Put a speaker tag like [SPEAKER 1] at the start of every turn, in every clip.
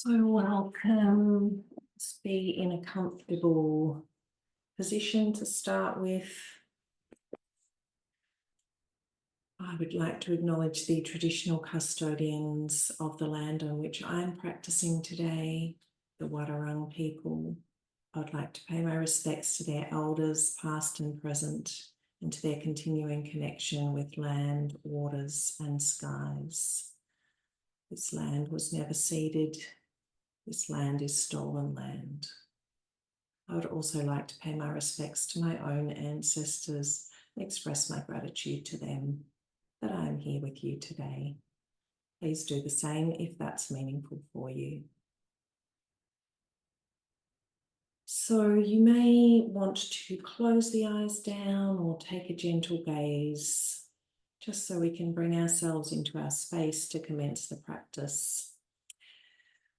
[SPEAKER 1] So welcome. Let's be in a comfortable position to start with. I would like to acknowledge the traditional custodians of the land on which I'm practicing today, the Wadawurrung people. I'd like to pay my respects to their elders, past and present, and to their continuing connection with land, waters, and skies. This land was never ceded. This land is stolen land. I would also like to pay my respects to my own ancestors and express my gratitude to them that I am here with you today. Please do the same if that's meaningful for you. So you may want to close the eyes down or take a gentle gaze, just so we can bring ourselves into our space to commence the practice.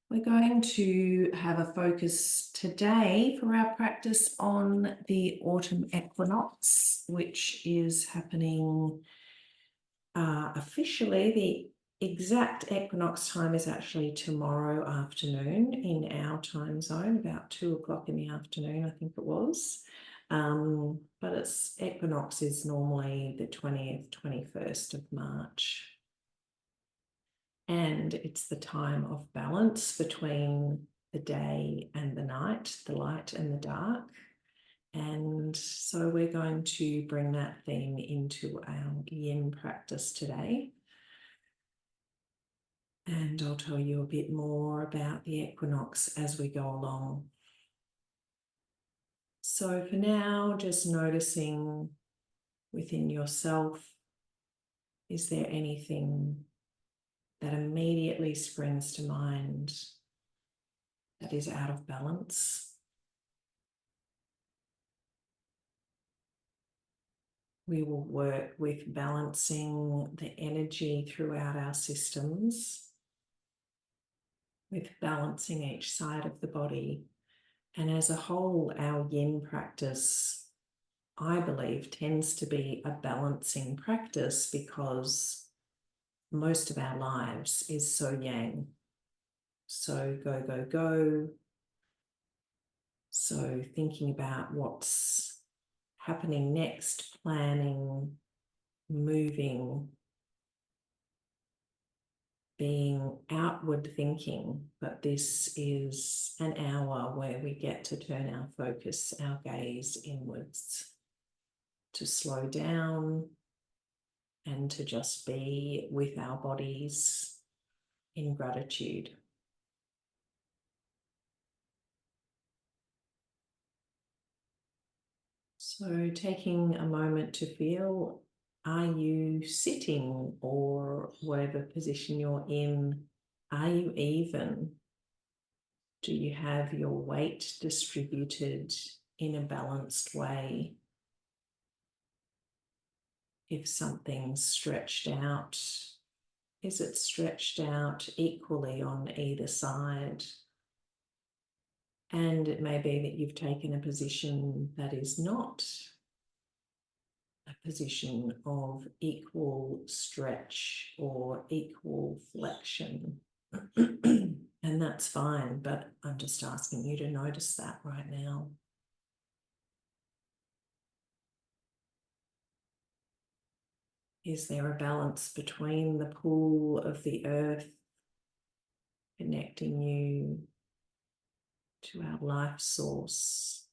[SPEAKER 1] We're going to have a focus today for our practice on the autumn equinox, which is happening officially. The exact equinox time is actually tomorrow afternoon in our time zone, about 2 o'clock in the afternoon, I think it was. But its equinox is normally the 20th, 21st of March. And it's the time of balance between the day and the night, the light and the dark. And so we're going to bring that theme into our yin practice today. And I'll tell you a bit more about the equinox as we go along. So for now, just noticing within yourself, is there anything that immediately springs to mind that is out of balance? We will work with balancing the energy throughout our systems, with balancing each side of the body. And as a whole, our yin practice, I believe, tends to be a balancing practice because most of our lives is so yang. So go, go, go. So thinking about what's happening next, planning, moving, being outward thinking, but this is an hour where we get to turn our focus, our gaze inwards, to slow down and to just be with our bodies in gratitude. So taking a moment to feel, are you sitting, or whatever position you're in, are you even? Do you have your weight distributed in a balanced way? If something's stretched out, is it stretched out equally on either side? And it may be that you've taken a position that is not a position of equal stretch or equal flexion. And that's fine, but I'm just asking you to notice that right now. Is there a balance between the pull of the earth connecting you to our life source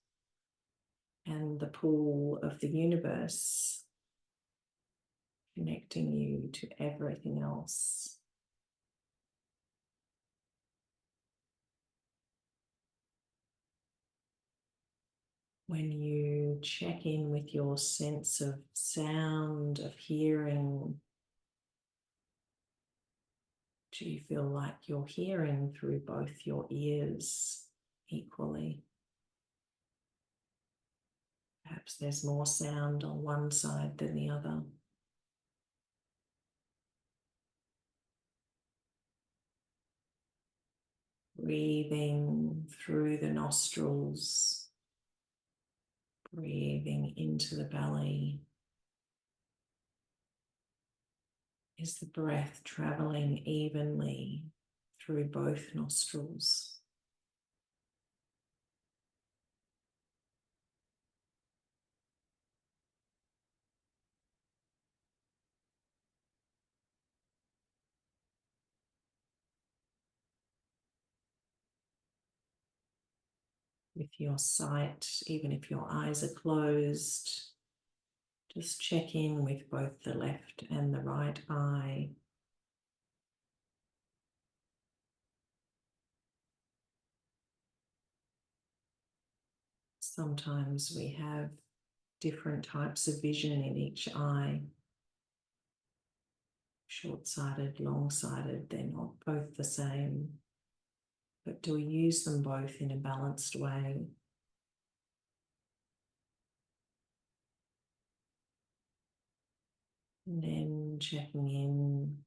[SPEAKER 1] and the pull of the universe connecting you to everything else? When you check in with your sense of sound, of hearing, do you feel like you're hearing through both your ears equally? Perhaps there's more sound on one side than the other. Breathing through the nostrils, breathing into the belly. Is the breath traveling evenly through both nostrils. With your sight, even if your eyes are closed, just check in with both the left and the right eye. Sometimes we have different types of vision in each eye. Short-sighted, long-sighted, they're not both the same. But do we use them both in a balanced way? And then checking in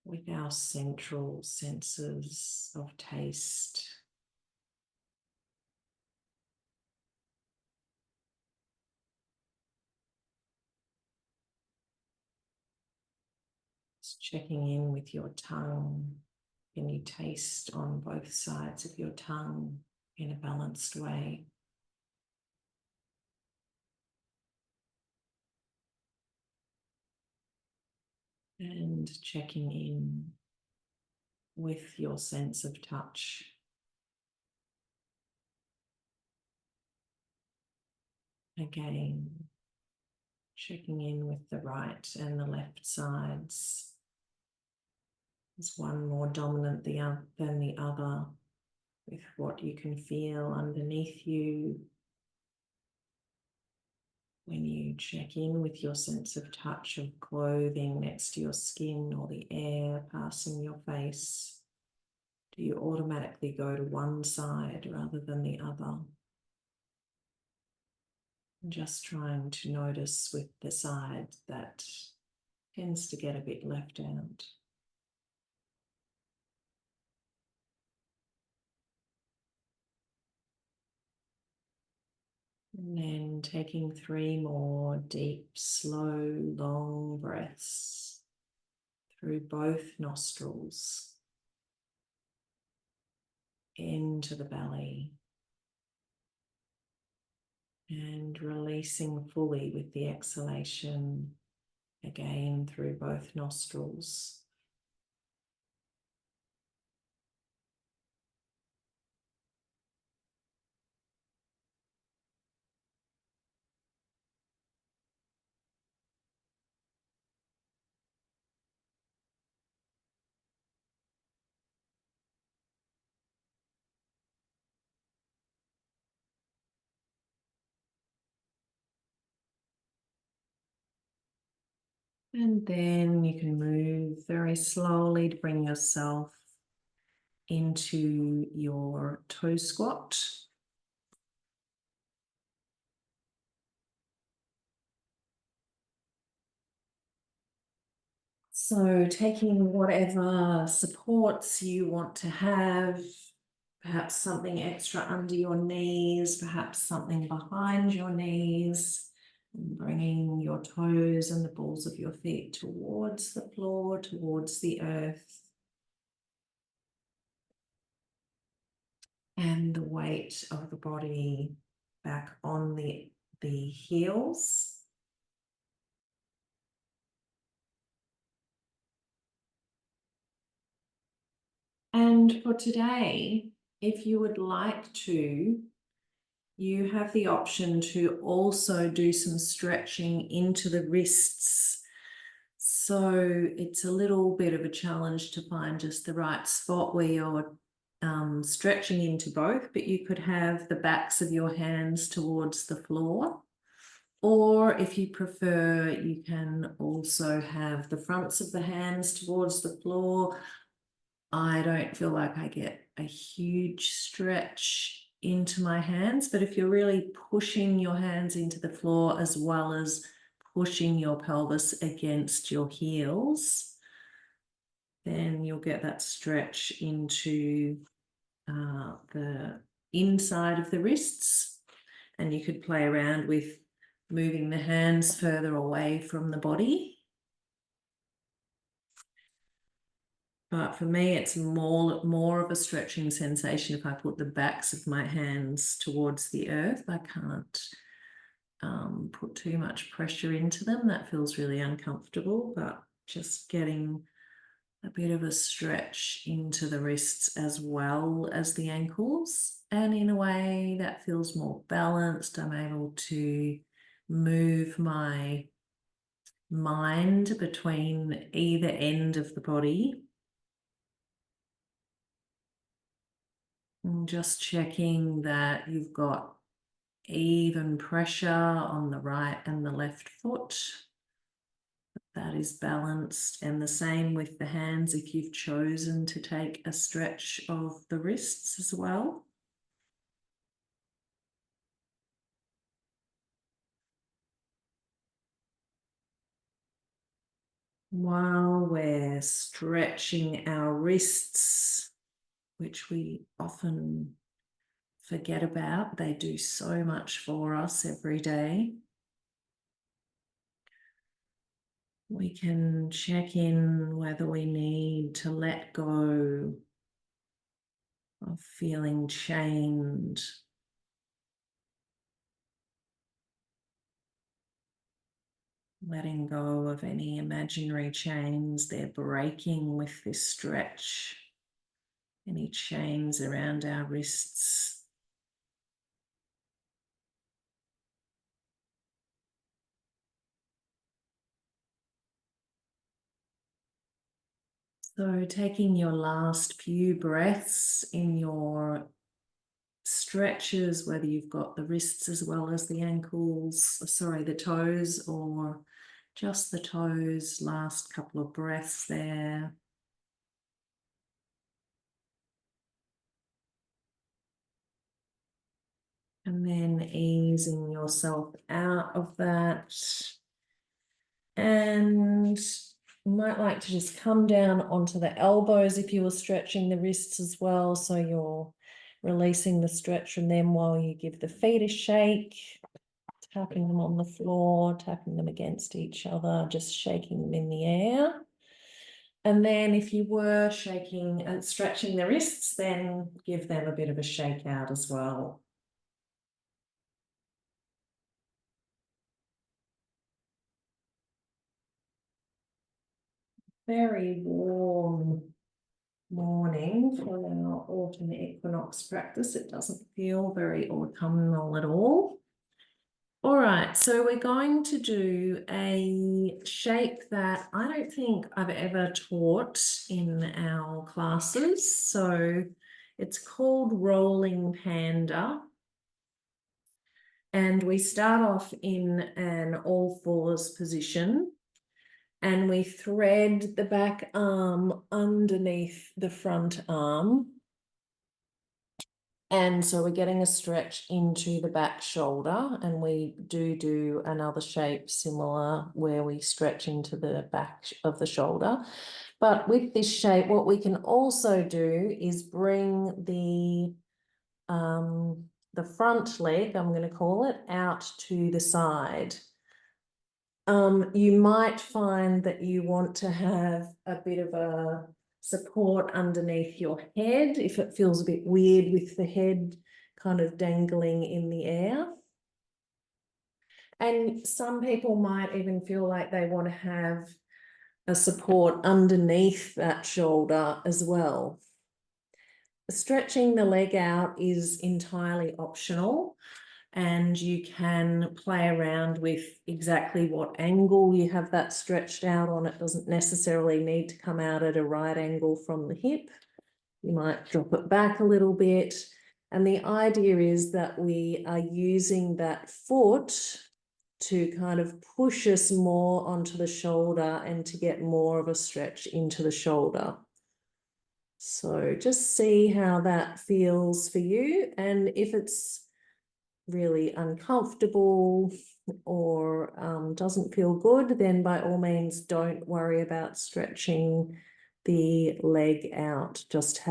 [SPEAKER 1] with our central senses of taste. Just checking in with your tongue. Can you taste on both sides of your tongue in a balanced way? And checking in with your sense of touch. Again, checking in with the right and the left sides. Is one more dominant than the other, with what you can feel underneath you when you check in with your sense of touch of clothing next to your skin or the air passing your face? Do you automatically go to one side rather than the other? Just trying to notice with the side that tends to get a bit left out. And then taking 3 more deep, slow, long breaths through both nostrils into the belly and releasing fully with the exhalation again through both nostrils. And then you can move very slowly to bring yourself into your toe squat. So taking whatever supports you want to have, perhaps something extra under your knees, perhaps something behind your knees, and bringing your toes and the balls of your feet towards the floor, towards the earth. And the weight of the body back on the heels. And for today, if you would like to, you have the option to also do some stretching into the wrists. So it's a little bit of a challenge to find just the right spot where you're stretching into both, but you could have the backs of your hands towards the floor. Or if you prefer, you can also have the fronts of the hands towards the floor. I don't feel like I get a huge stretch into my hands, but if you're really pushing your hands into the floor as well as pushing your pelvis against your heels, then you'll get that stretch into the inside of the wrists. And you could play around with moving the hands further away from the body. But for me, it's more of a stretching sensation if I put the backs of my hands towards the earth. I can't put too much pressure into them. That feels really uncomfortable, but just getting a bit of a stretch into the wrists as well as the ankles. And in a way that feels more balanced. I'm able to move my mind between either end of the body. And just checking that you've got even pressure on the right and the left foot. That is balanced, and the same with the hands if you've chosen to take a stretch of the wrists as well. While we're stretching our wrists, which we often forget about, they do so much for us every day. We can check in whether we need to let go of feeling chained, letting go of any imaginary chains they're breaking with this stretch, any chains around our wrists. So taking your last few breaths in your stretches, whether you've got the wrists as well as the ankles, sorry, the toes, or just the toes, last couple of breaths there. And then easing yourself out of that. And you might like to just come down onto the elbows if you were stretching the wrists as well. So you're releasing the stretch from them while you give the feet a shake, tapping them on the floor, tapping them against each other, just shaking them in the air. And then if you were shaking and stretching the wrists, then give them a bit of a shake out as well. Very warm morning for our autumn equinox practice. It doesn't feel very autumnal at all. All right, so we're going to do a shape that I don't think I've ever taught in our classes. So it's called rolling panda. And we start off in an all fours position. And we thread the back arm underneath the front arm. And so we're getting a stretch into the back shoulder, and we do another shape similar where we stretch into the back of the shoulder. But with this shape, what we can also do is bring the front leg, I'm going to call it, out to the side. You might find that you want to have a bit of a support underneath your head if it feels a bit weird with the head kind of dangling in the air. And some people might even feel like they want to have a support underneath that shoulder as well. Stretching the leg out is entirely optional, and you can play around with exactly what angle you have that stretched out on. It doesn't necessarily need to come out at a right angle from the hip. You might drop it back a little bit. And the idea is that we are using that foot to kind of push us more onto the shoulder and to get more of a stretch into the shoulder. So just see how that feels for you. And if it's really uncomfortable or doesn't feel good, then by all means don't worry about stretching the leg out. Just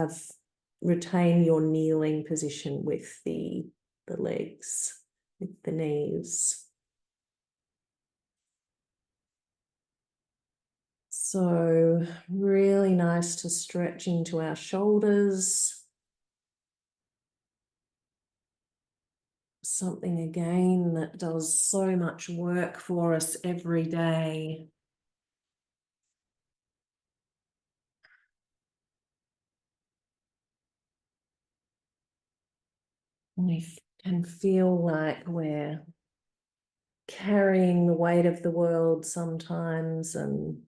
[SPEAKER 1] retain your kneeling position with the legs, with the knees. So really nice to stretch into our shoulders. Something again that does so much work for us every day. We can feel like we're carrying the weight of the world sometimes, and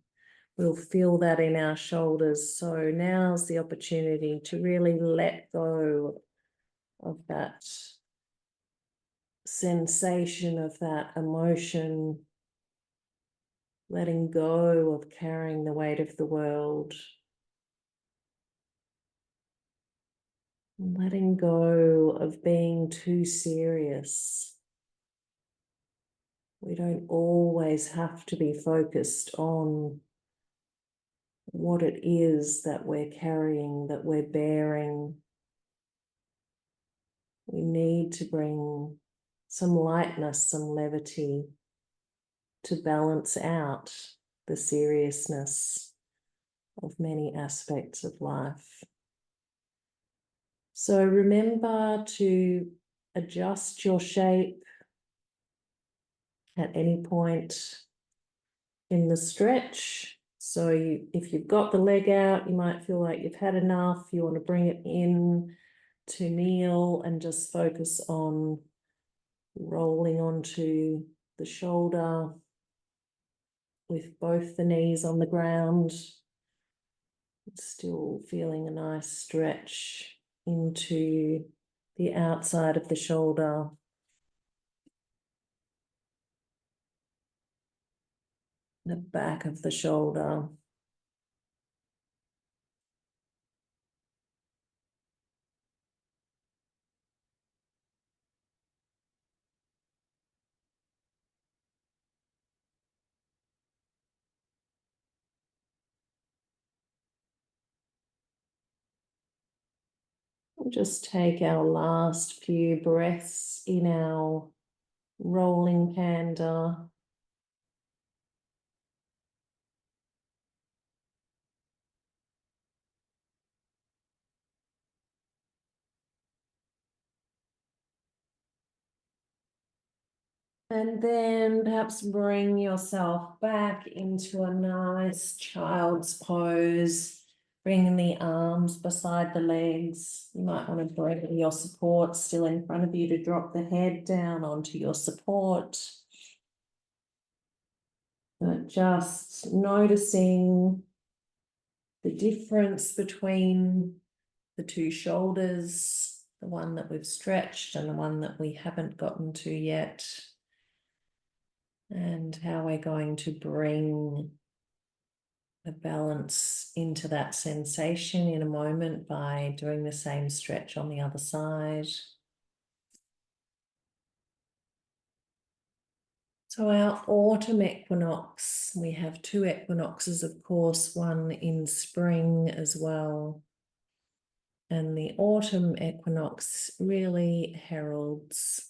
[SPEAKER 1] we'll feel that in our shoulders. So now's the opportunity to really let go of that sensation, of that emotion, letting go of carrying the weight of the world, letting go of being too serious. We don't always have to be focused on what it is that we're carrying, that we're bearing. We need to bring some lightness, some levity to balance out the seriousness of many aspects of life. So remember to adjust your shape at any point in the stretch. So if you've got the leg out, you might feel like you've had enough. You want to bring it in to kneel and just focus on rolling onto the shoulder with both the knees on the ground. Still feeling a nice stretch into the outside of the shoulder. The back of the shoulder. We'll just take our last few breaths in our rolling panda. And then perhaps bring yourself back into a nice child's pose, bringing the arms beside the legs. You might want to bring your support still in front of you to drop the head down onto your support. But just noticing the difference between the two shoulders, the one that we've stretched and the one that we haven't gotten to yet. And how we're going to bring the balance into that sensation in a moment by doing the same stretch on the other side. So our autumn equinox, we have two equinoxes, of course, one in spring as well. And the autumn equinox really heralds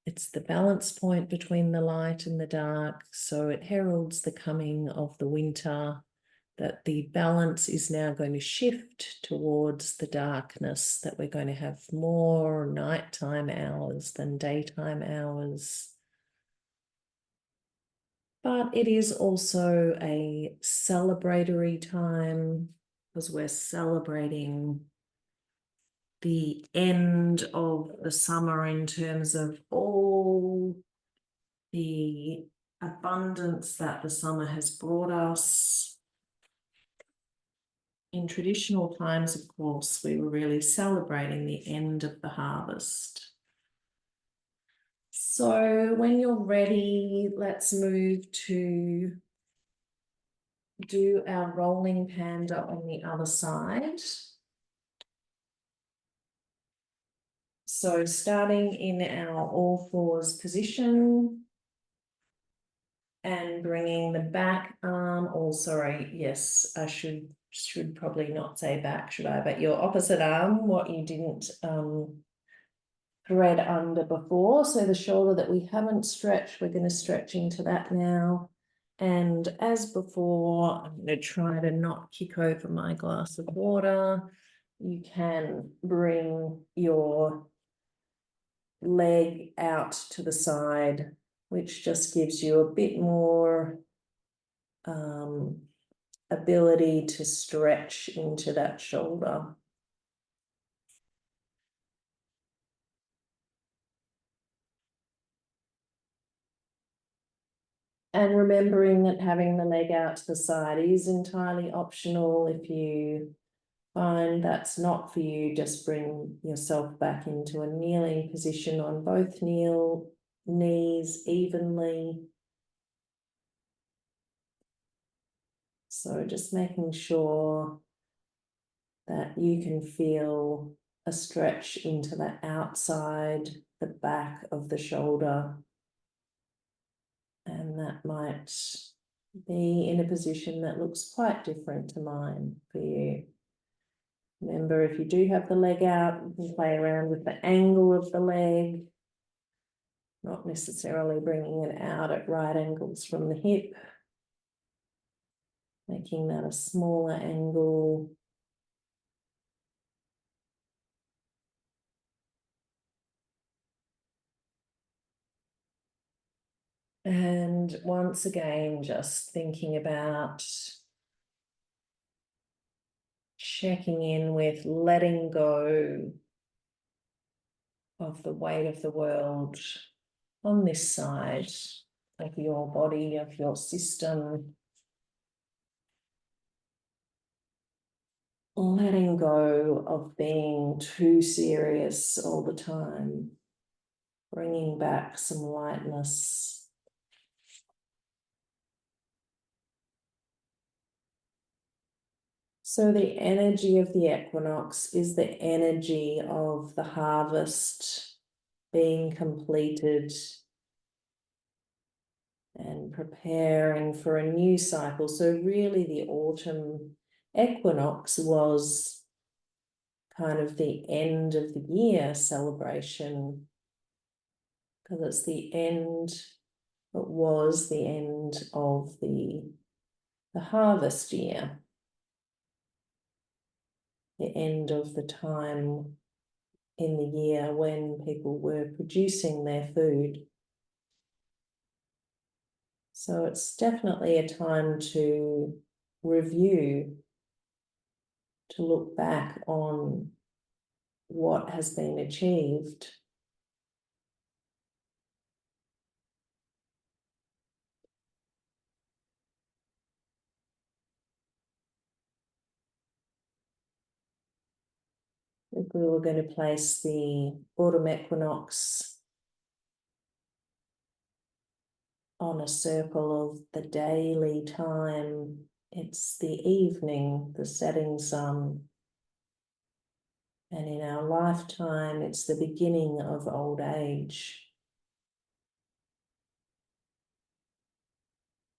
[SPEAKER 1] it's the balance point between the light and the dark. So it heralds the coming of the winter, that the balance is now going to shift towards the darkness, that we're going to have more nighttime hours than daytime hours. But it is also a celebratory time because we're celebrating the end of the summer in terms of all the abundance that the summer has brought us. In traditional times, of course, we were really celebrating the end of the harvest. So when you're ready, let's move to do our rolling panda on the other side. So starting in our all fours position and bringing the back arm, yes, I should probably not say back, should I? But your opposite arm, what you didn't thread under before. So the shoulder that we haven't stretched, we're going to stretch into that now. And as before, I'm going to try to not kick over my glass of water. You can bring your leg out to the side, which just gives you a bit more ability to stretch into that shoulder. And remembering that having the leg out to the side is entirely optional. If you find that's not for you, just bring yourself back into a kneeling position on both knees evenly. So just making sure that you can feel a stretch into the outside, the back of the shoulder. And that might be in a position that looks quite different to mine for you. Remember, if you do have the leg out, you can play around with the angle of the leg, not necessarily bringing it out at right angles from the hip, making that a smaller angle. And once again, just thinking about checking in with letting go of the weight of the world on this side of your body, of your system. Letting go of being too serious all the time, bringing back some lightness. So the energy of the equinox is the energy of the harvest being completed and preparing for a new cycle. So really the autumn equinox was kind of the end of the year celebration, because it's the end, it was the end of the harvest year, the end of the time in the year when people were producing their food. So it's definitely a time to review, to look back on what has been achieved. If we were going to place the autumn equinox on a circle of the daily time, it's the evening, the setting sun. And in our lifetime, it's the beginning of old age.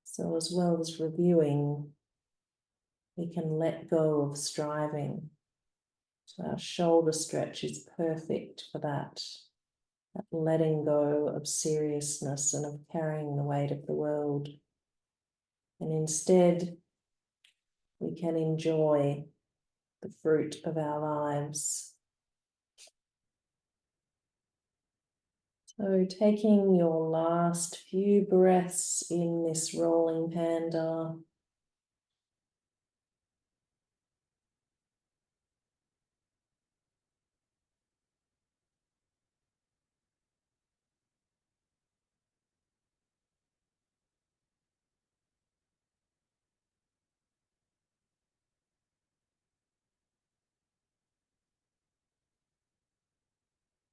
[SPEAKER 1] So as well as reviewing, we can let go of striving. So our shoulder stretch is perfect for that letting go of seriousness and of carrying the weight of the world. And instead, we can enjoy the fruit of our lives. So taking your last few breaths in this rolling panda.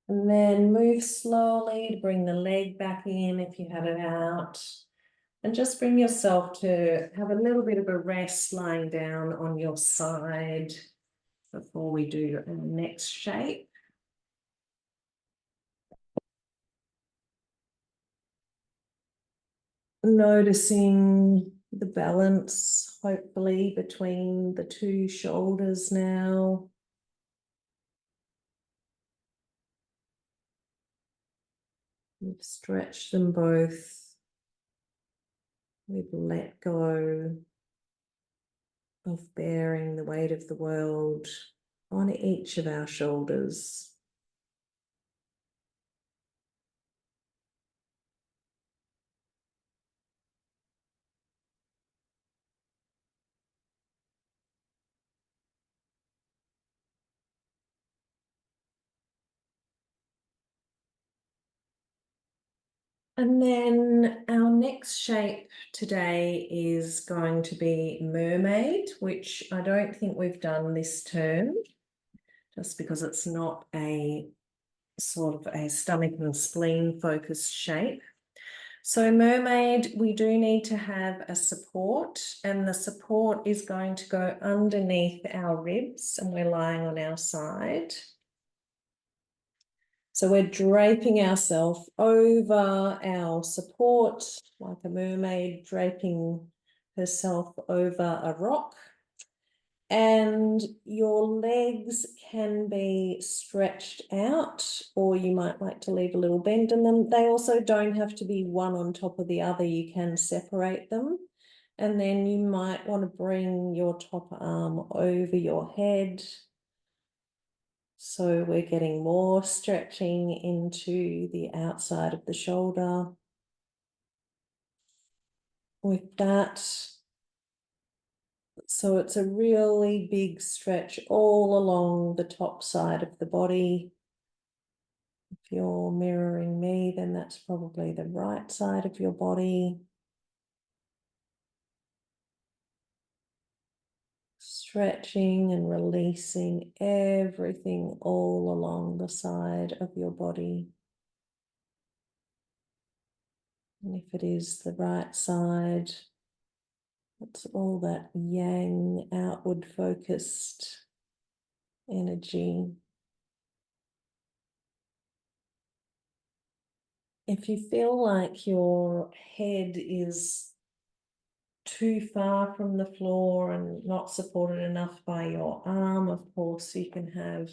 [SPEAKER 1] And then move slowly to bring the leg back in if you had it out. And just bring yourself to have a little bit of a rest lying down on your side before we do our next shape. Noticing the balance, hopefully, between the two shoulders now. We've stretched them both. We've let go of bearing the weight of the world on each of our shoulders. And then our next shape today is going to be mermaid, which I don't think we've done this term, just because it's not a sort of a stomach and spleen focused shape. So mermaid, we do need to have a support, and the support is going to go underneath our ribs, and we're lying on our side. So we're draping ourselves over our support, like a mermaid draping herself over a rock. And your legs can be stretched out, or you might like to leave a little bend in them. They also don't have to be one on top of the other. You can separate them. And then you might want to bring your top arm over your head. So we're getting more stretching into the outside of the shoulder. With that, so it's a really big stretch all along the top side of the body. If you're mirroring me, then that's probably the right side of your body. Stretching and releasing everything all along the side of your body. And if it is the right side, it's all that yang, outward focused energy. If you feel like your head is too far from the floor and not supported enough by your arm, of course, you can have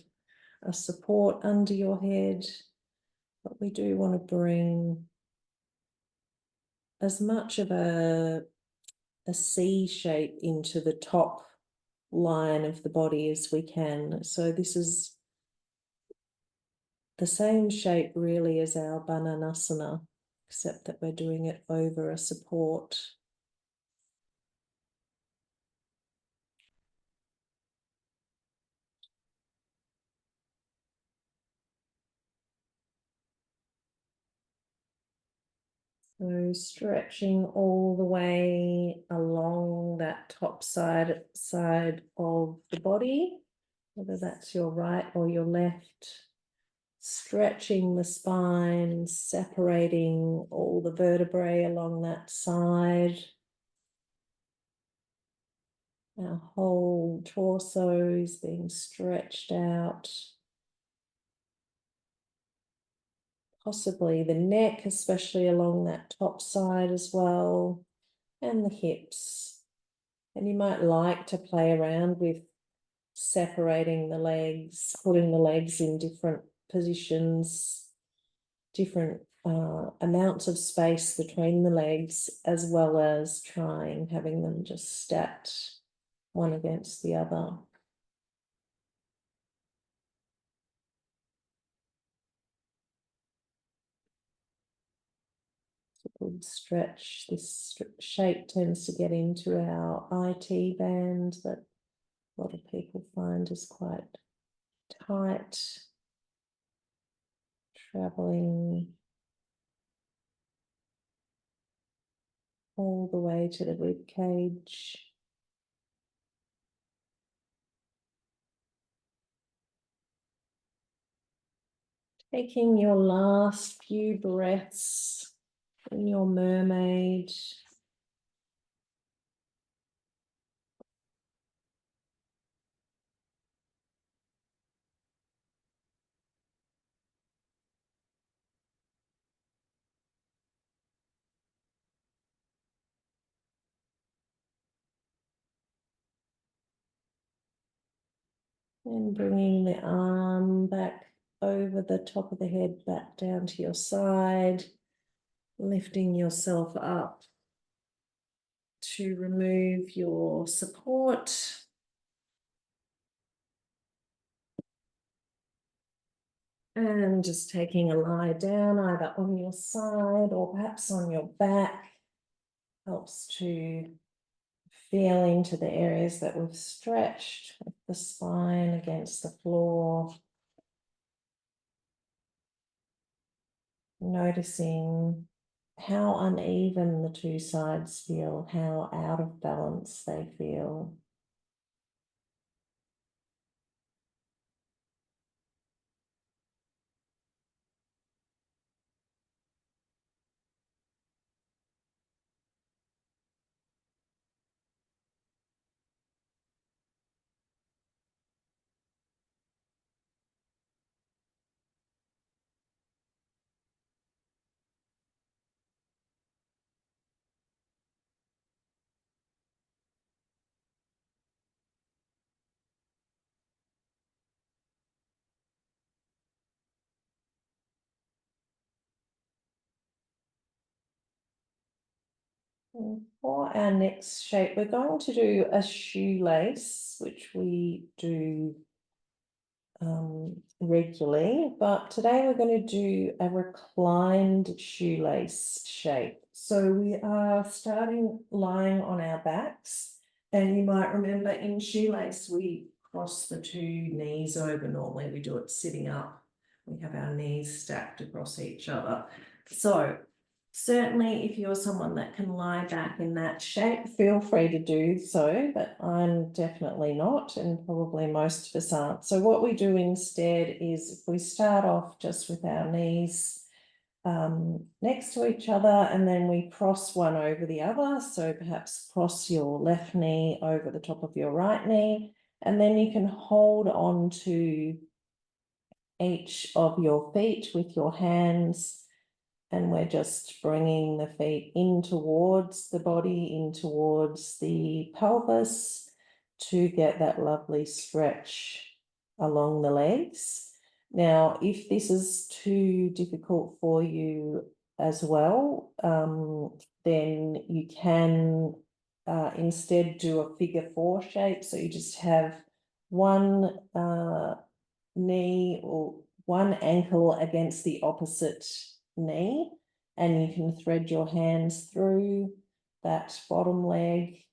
[SPEAKER 1] a support under your head, but we do want to bring as much of a C shape into the top line of the body as we can. So this is the same shape really as our Bananasana, except that we're doing it over a support. So stretching all the way along that top side of the body, whether that's your right or your left. Stretching the spine, separating all the vertebrae along that side. Our whole torso is being stretched out. Possibly the neck, especially along that top side as well, and the hips. And you might like to play around with separating the legs, putting the legs in different positions, different amounts of space between the legs, as well as having them just stacked one against the other. Good stretch. This shape tends to get into our IT band that a lot of people find is quite tight, traveling all the way to the rib cage. Taking your last few breaths in your mermaid. And bringing the arm back over the top of the head, back down to your side, lifting yourself up to remove your support. And just taking a lie down either on your side or perhaps on your back helps to feel into the areas that we've stretched with the spine against the floor. Noticing how uneven the two sides feel, how out of balance they feel. And for our next shape, we're going to do a shoelace, which we do regularly, but today we're going to do a reclined shoelace shape. So we are starting lying on our backs, and you might remember in shoelace we cross the two knees over. Normally we do it sitting up. We have our knees stacked across each other. So certainly, if you're someone that can lie back in that shape, feel free to do so, but I'm definitely not, and probably most of us aren't. So what we do instead is if we start off just with our knees next to each other, and then we cross one over the other. So perhaps cross your left knee over the top of your right knee, and then you can hold on to each of your feet with your hands. And we're just bringing the feet in towards the body, in towards the pelvis to get that lovely stretch along the legs. Now, if this is too difficult for you as well, then you can instead do a figure four shape. So you just have one knee or one ankle against the opposite knee, and you can thread your hands through that bottom leg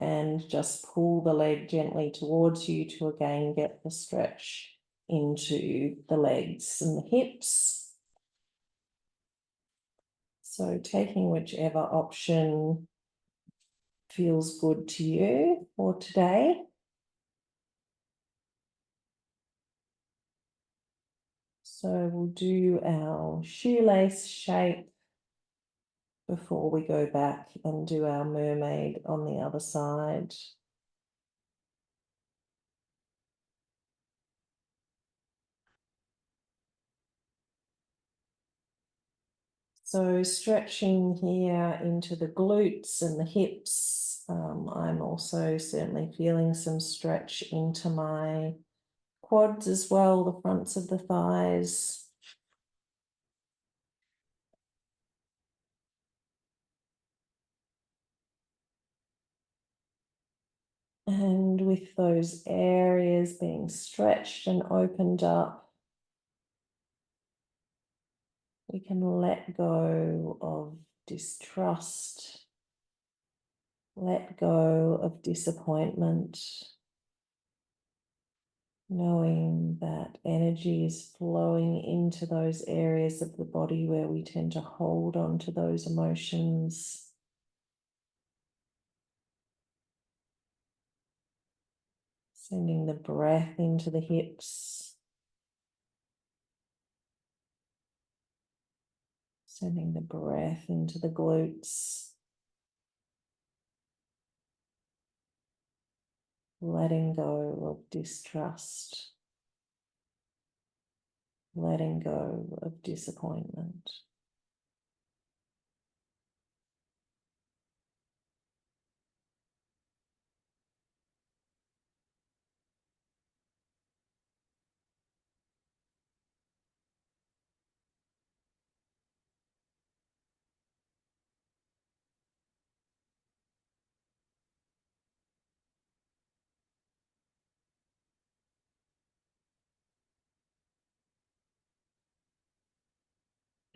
[SPEAKER 1] and just pull the leg gently towards you to again get the stretch into the legs and the hips. So taking whichever option feels good to you for today. So we'll do our shoelace shape before we go back and do our mermaid on the other side. So stretching here into the glutes and the hips. I'm also certainly feeling some stretch into my quads as well, the fronts of the thighs. And with those areas being stretched and opened up, we can let go of distrust, let go of disappointment, knowing that energy is flowing into those areas of the body where we tend to hold on to those emotions. Sending the breath into the hips. Sending the breath into the glutes. Letting go of distrust. Letting go of disappointment.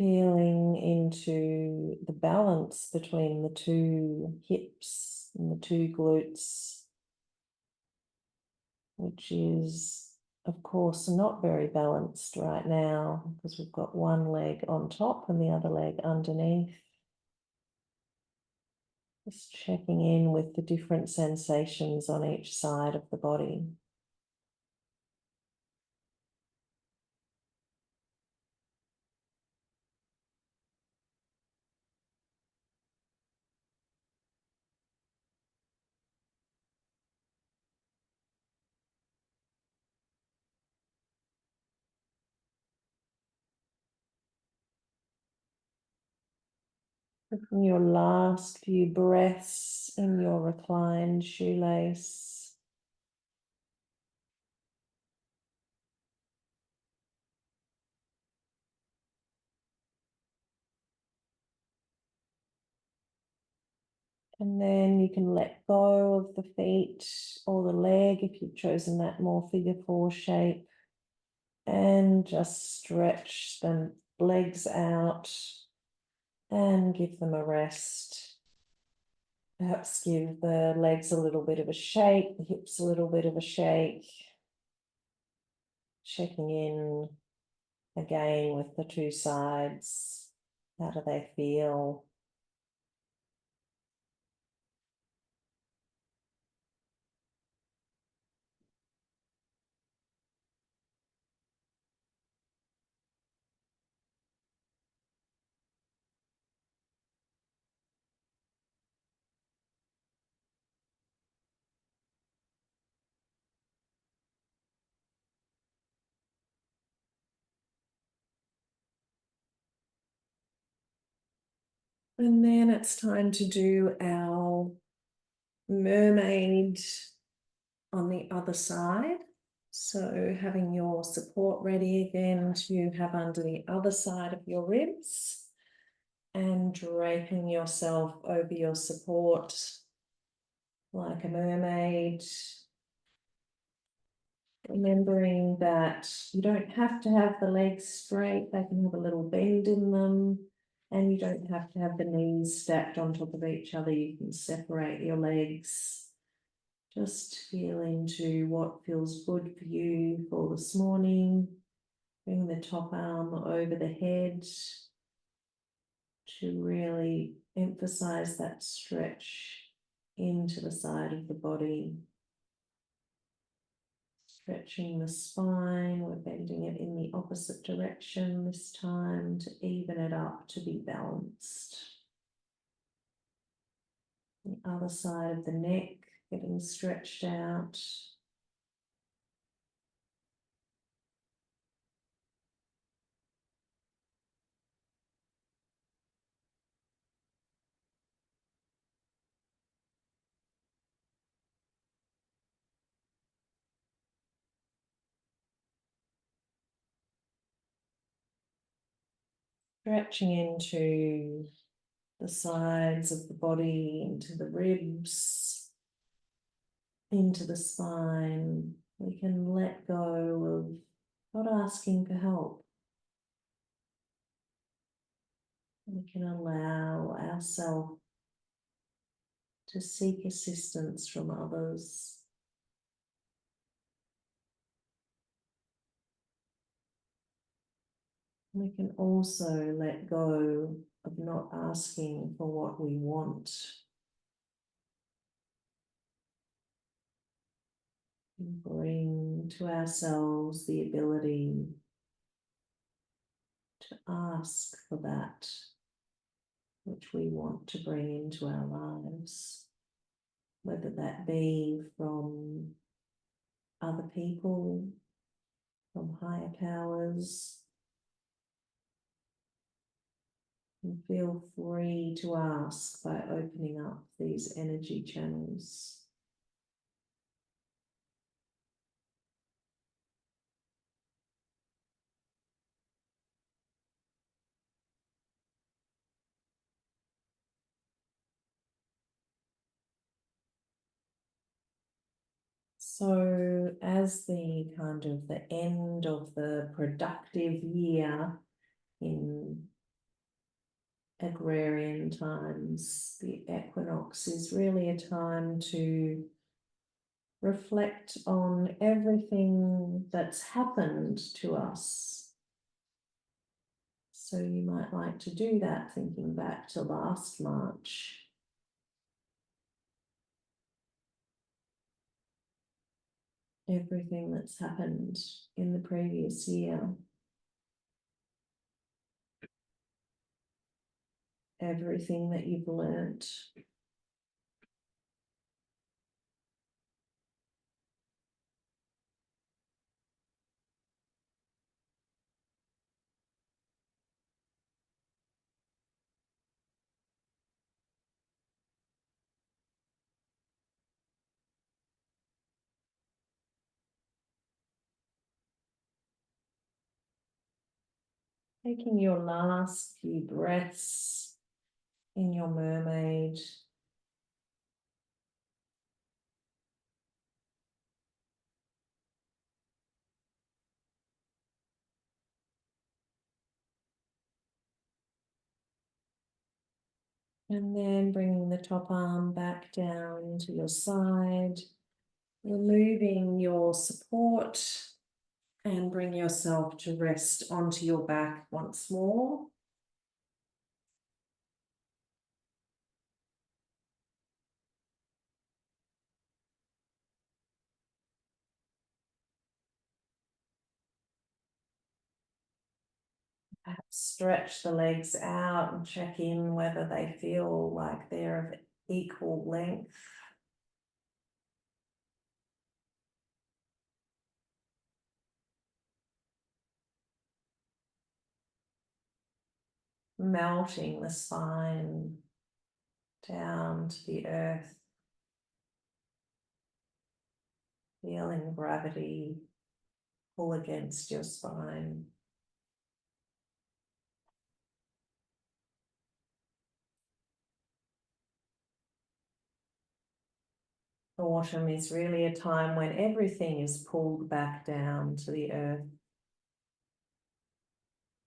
[SPEAKER 1] feeling into the balance between the two hips and the two glutes, which is, of course, not very balanced right now because we've got one leg on top and the other leg underneath. Just checking in with the different sensations on each side of the body. From your last few breaths in your reclined shoelace, and then you can let go of the feet or the leg if you've chosen that more figure four shape, and just stretch the legs out and give them a rest. Perhaps give the legs a little bit of a shake, the hips a little bit of a shake. Checking in again with the two sides. How do they feel? And then it's time to do our mermaid on the other side. So having your support ready again to have under the other side of your ribs and draping yourself over your support like a mermaid. Remembering that you don't have to have the legs straight, they can have a little bend in them, and you don't have to have the knees stacked on top of each other. You can separate your legs. Just feel into what feels good for you for this morning. Bring the top arm over the head to really emphasize that stretch into the side of the body. Stretching the spine, we're bending it in the opposite direction this time to even it up to be balanced. The other side of the neck getting stretched out. Stretching into the sides of the body, into the ribs, into the spine. We can let go of not asking for help. We can allow ourselves to seek assistance from others. We can also let go of not asking for what we want. And bring to ourselves the ability to ask for that which we want to bring into our lives, whether that be from other people, from higher powers. And feel free to ask by opening up these energy channels. So as the kind of the end of the productive year in agrarian times. The equinox is really a time to reflect on everything that's happened to us. So you might like to do that, thinking back to last March. Everything that's happened in the previous year. Everything that you've learnt. Taking your last few breaths in your mermaid. And then bringing the top arm back down to your side, removing your support, and bring yourself to rest onto your back once more. Perhaps stretch the legs out and check in whether they feel like they're of equal length. Melting the spine down to the earth. Feeling gravity pull against your spine. Autumn is really a time when everything is pulled back down to the earth.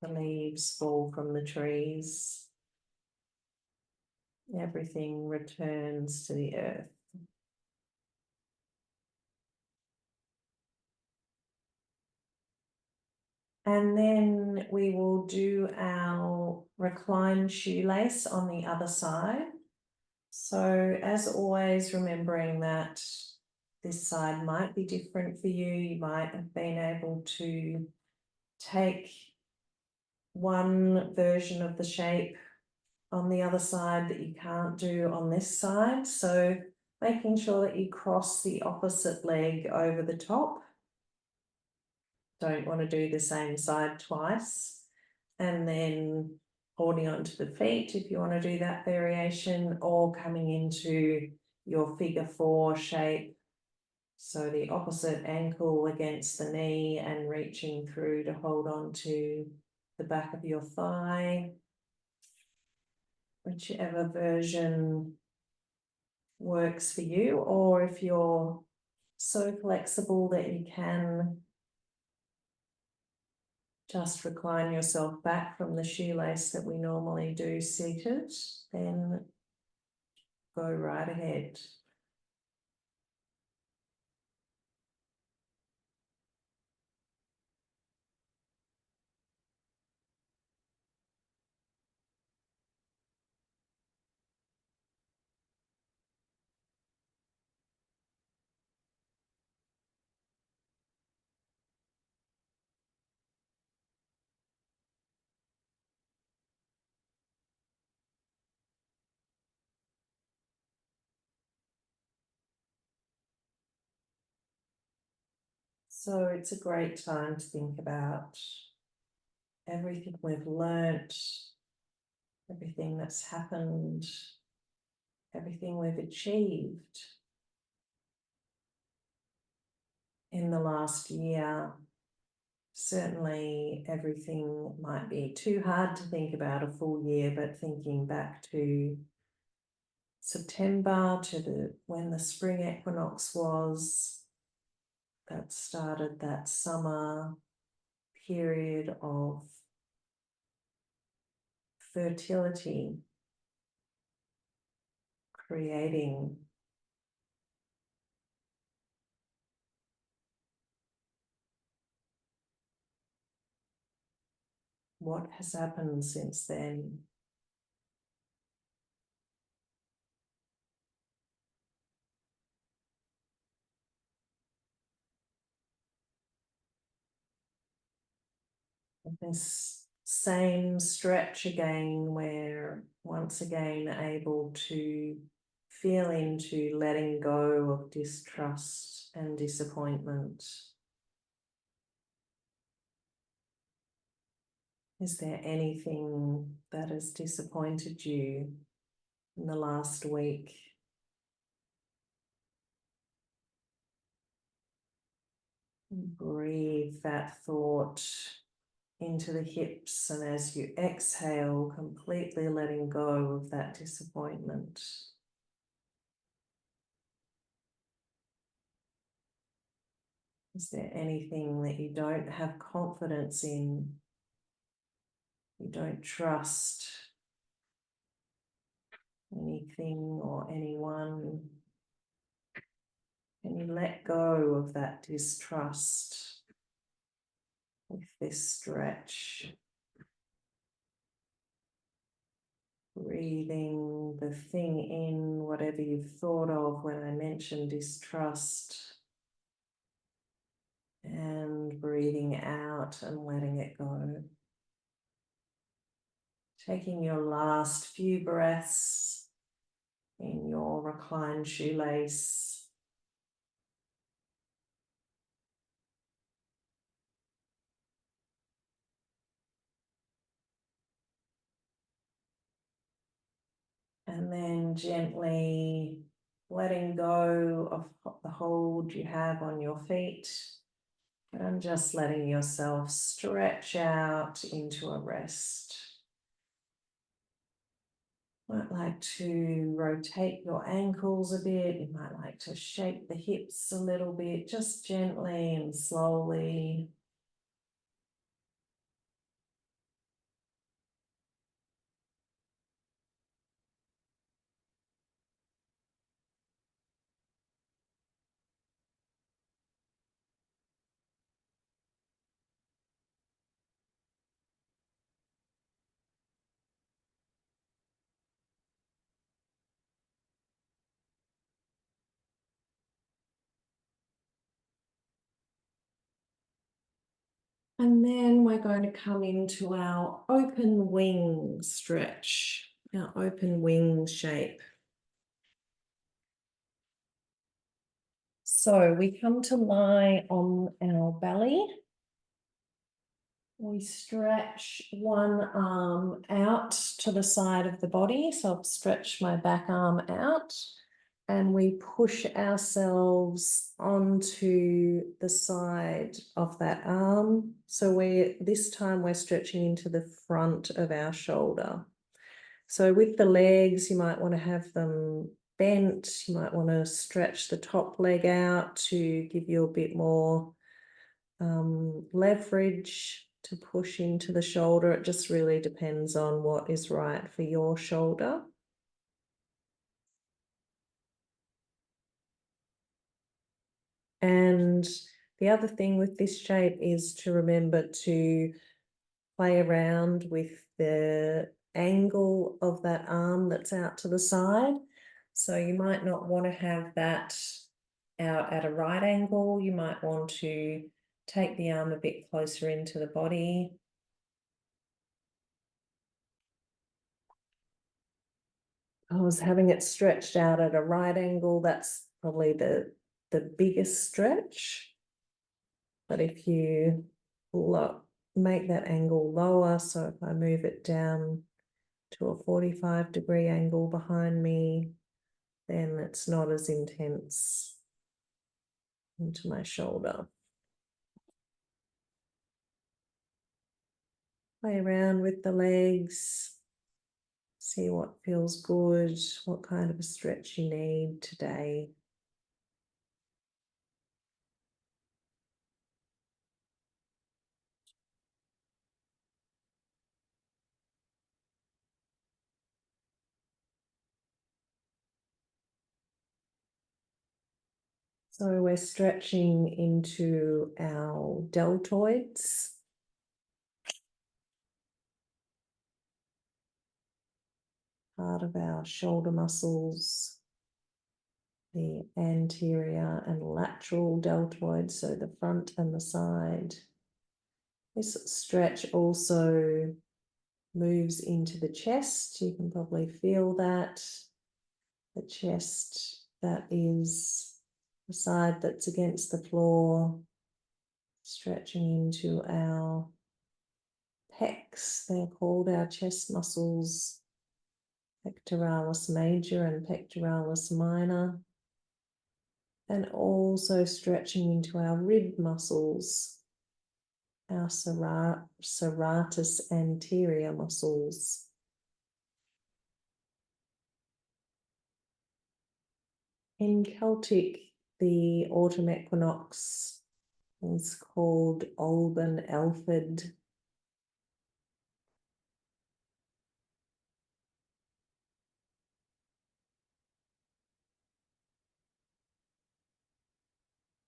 [SPEAKER 1] The leaves fall from the trees. Everything returns to the earth. And then we will do our reclined shoelace on the other side. So as always, remembering that this side might be different for you. You might have been able to take one version of the shape on the other side that you can't do on this side. So making sure that you cross the opposite leg over the top. Don't want to do the same side twice. And then holding onto the feet if you want to do that variation, or coming into your figure 4 shape. So the opposite ankle against the knee and reaching through to hold on to the back of your thigh. Whichever version works for you, or if you're so flexible that you can just recline yourself back from the shoelace that we normally do seated, then go right ahead. So it's a great time to think about everything we've learnt, everything that's happened, everything we've achieved in the last year. Certainly everything might be too hard to think about a full year, but thinking back to September, to when the spring equinox was, that started that summer period of fertility, creating. What has happened since then? This same stretch again, where once again able to feel into letting go of distrust and disappointment. Is there anything that has disappointed you in the last week? Breathe that thought into the hips, and as you exhale, completely letting go of that disappointment. Is there anything that you don't have confidence in, you don't trust anything or anyone? Can you let go of that distrust with this stretch? Breathing the thing in, whatever you've thought of when I mentioned distrust, and breathing out and letting it go. Taking your last few breaths in your reclined shoelace. And then gently letting go of the hold you have on your feet, and just letting yourself stretch out into a rest. Might like to rotate your ankles a bit. You might like to shake the hips a little bit, just gently and slowly. And then we're going to come into our open wing stretch, our open wing shape. So we come to lie on our belly. We stretch one arm out to the side of the body. So I've stretched my back arm out, and we push ourselves onto the side of that arm. So this time we're stretching into the front of our shoulder. So with the legs, you might want to have them bent. You might want to stretch the top leg out to give you a bit more leverage to push into the shoulder. It just really depends on what is right for your shoulder. And the other thing with this shape is to remember to play around with the angle of that arm that's out to the side. So you might not want to have that out at a right angle. You might want to take the arm a bit closer into the body. I was having it stretched out at a right angle. That's probably the biggest stretch. But if you make that angle lower, so if I move it down to a 45-degree angle behind me, then it's not as intense into my shoulder. Play around with the legs. See what feels good, what kind of a stretch you need today. So we're stretching into our deltoids. Part of our shoulder muscles, the anterior and lateral deltoids, so the front and the side. This stretch also moves into the chest. You can probably feel that. The chest, that is the side that's against the floor, stretching into our pecs. They're called our chest muscles, pectoralis major and pectoralis minor. And also stretching into our rib muscles, our serratus anterior muscles. In Celtic, the autumn equinox is called Olben Elfed.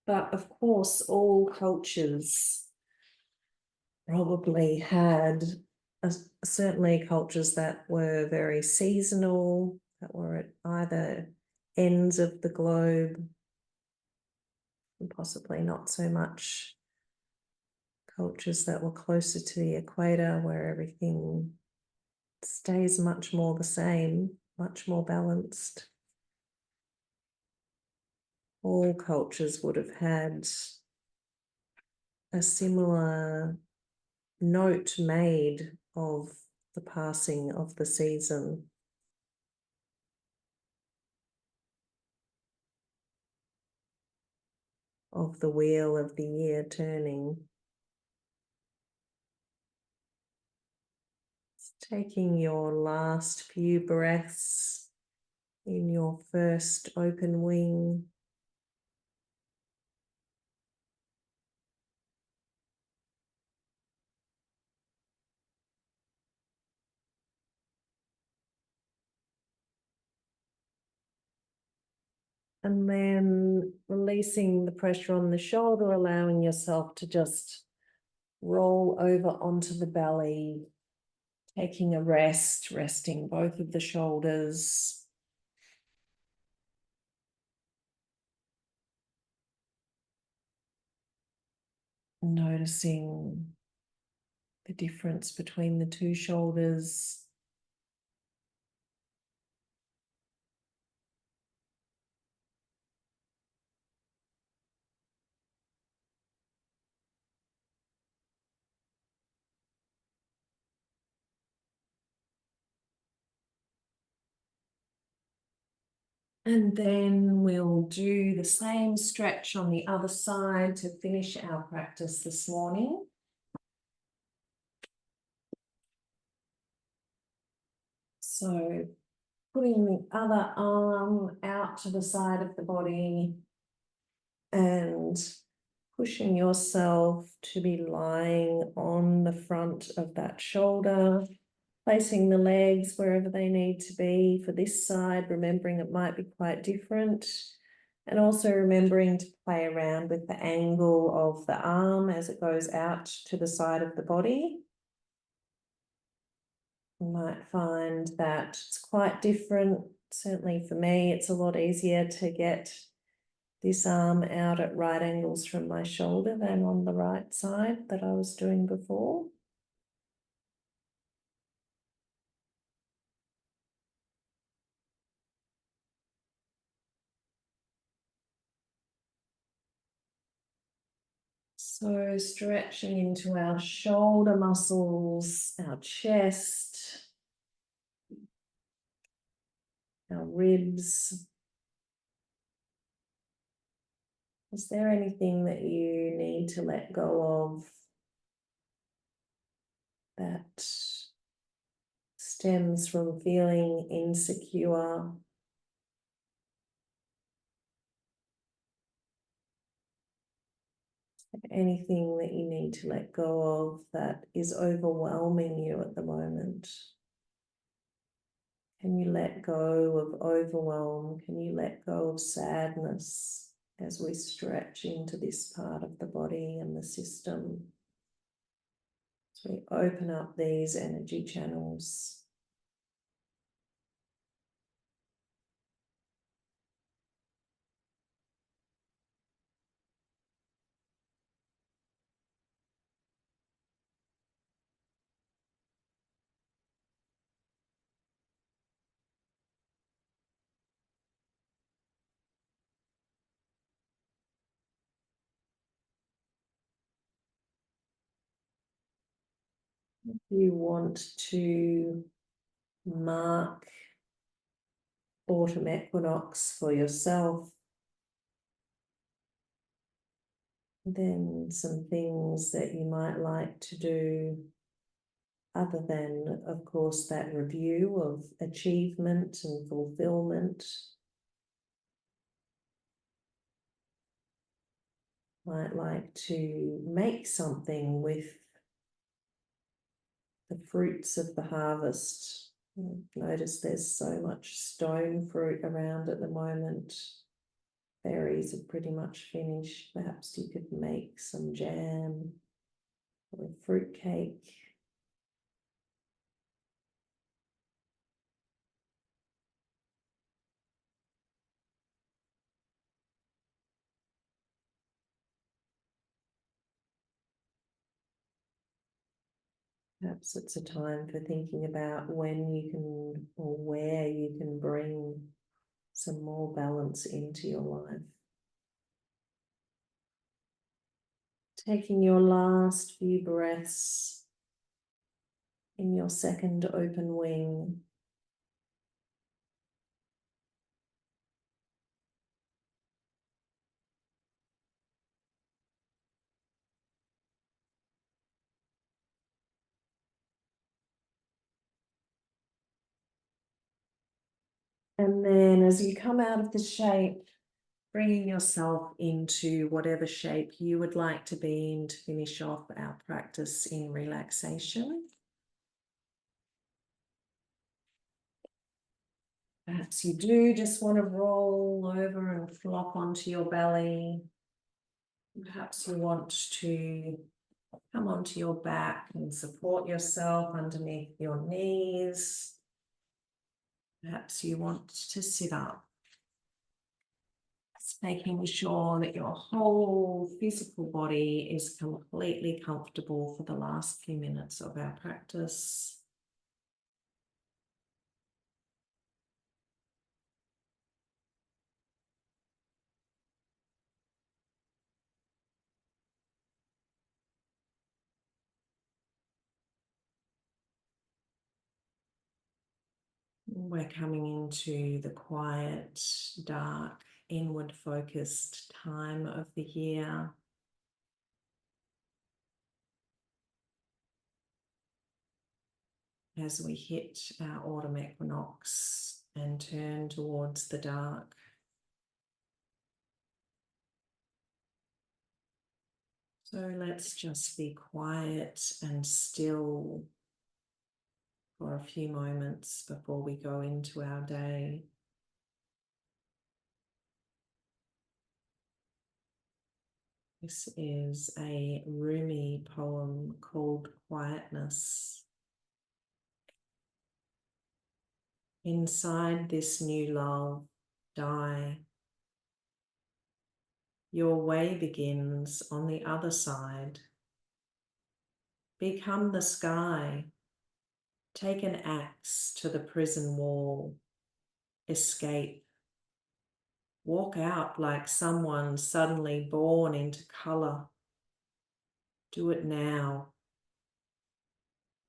[SPEAKER 1] But of course, all cultures probably had, certainly cultures that were very seasonal, that were at either ends of the globe, and possibly not so much cultures that were closer to the equator, where everything stays much more the same, much more balanced. All cultures would have had a similar note made of the passing of the season. Of the wheel of the year turning. Taking your last few breaths in your first open wing. And then releasing the pressure on the shoulder, allowing yourself to just roll over onto the belly, taking a rest, resting both of the shoulders. Noticing the difference between the two shoulders. And then we'll do the same stretch on the other side to finish our practice this morning. So putting the other arm out to the side of the body and pushing yourself to be lying on the front of that shoulder, placing the legs wherever they need to be for this side, remembering it might be quite different. And also remembering to play around with the angle of the arm as it goes out to the side of the body. You might find that it's quite different. Certainly for me, it's a lot easier to get this arm out at right angles from my shoulder than on the right side that I was doing before. So stretching into our shoulder muscles, our chest, our ribs. Is there anything that you need to let go of that stems from feeling insecure? Anything that you need to let go of that is overwhelming you at the moment? Can you let go of overwhelm? Can you let go of sadness? as we stretch into this part of the body and the system. As we open up these energy channels. You want to mark autumn equinox for yourself. Then some things that you might like to do other than, of course, that review of achievement and fulfillment. Might like to make something with the fruits of the harvest. Notice there's so much stone fruit around at the moment. Berries are pretty much finished. Perhaps you could make some jam or a fruit cake. Perhaps it's a time for thinking about when you can or where you can bring some more balance into your life. Taking your last few breaths in your second open wing. And then as you come out of the shape, bringing yourself into whatever shape you would like to be in to finish off our practice in relaxation. Perhaps you do just want to roll over and flop onto your belly. Perhaps you want to come onto your back and support yourself underneath your knees. Perhaps you want to sit up. It's making sure that your whole physical body is completely comfortable for the last few minutes of our practice. We're coming into the quiet, dark, inward-focused time of the year. As we hit our autumn equinox and turn towards the dark. So let's just be quiet and still for a few moments before we go into our day. This is a Rumi poem called Quietness. Inside this new love, die. Your way begins on the other side. Become the sky. Take an axe to the prison wall. Escape. Walk out like someone suddenly born into colour. Do it now.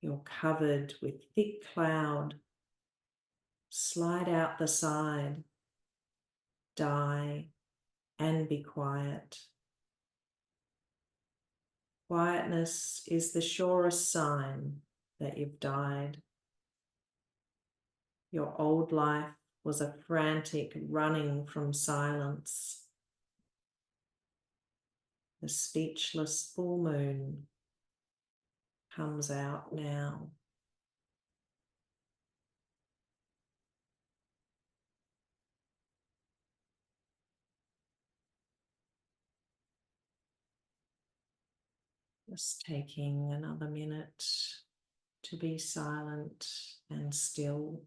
[SPEAKER 1] You're covered with thick cloud. Slide out the side. Die and be quiet. Quietness is the surest sign that you've died. Your old life was a frantic running from silence. The speechless full moon comes out now. Just taking another minute to be silent and still.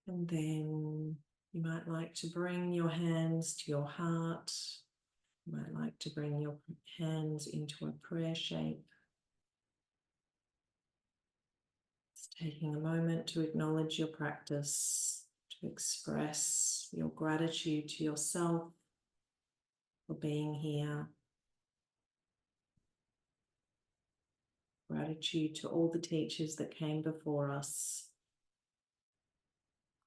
[SPEAKER 1] And then you might like to bring your hands to your heart. You might like to bring your hands into a prayer shape. Just taking a moment to acknowledge your practice, to express your gratitude to yourself for being here. Gratitude to all the teachers that came before us.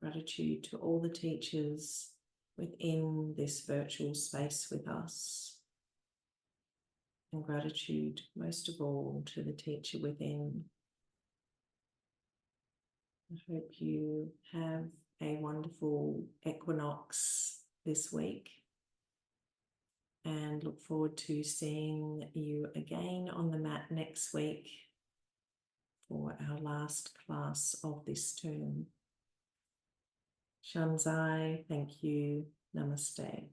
[SPEAKER 1] Gratitude to all the teachers within this virtual space with us. And gratitude, most of all, to the teacher within. I hope you have a wonderful equinox this week and look forward to seeing you again on the mat next week for our last class of this term. Shanzai, thank you. Namaste.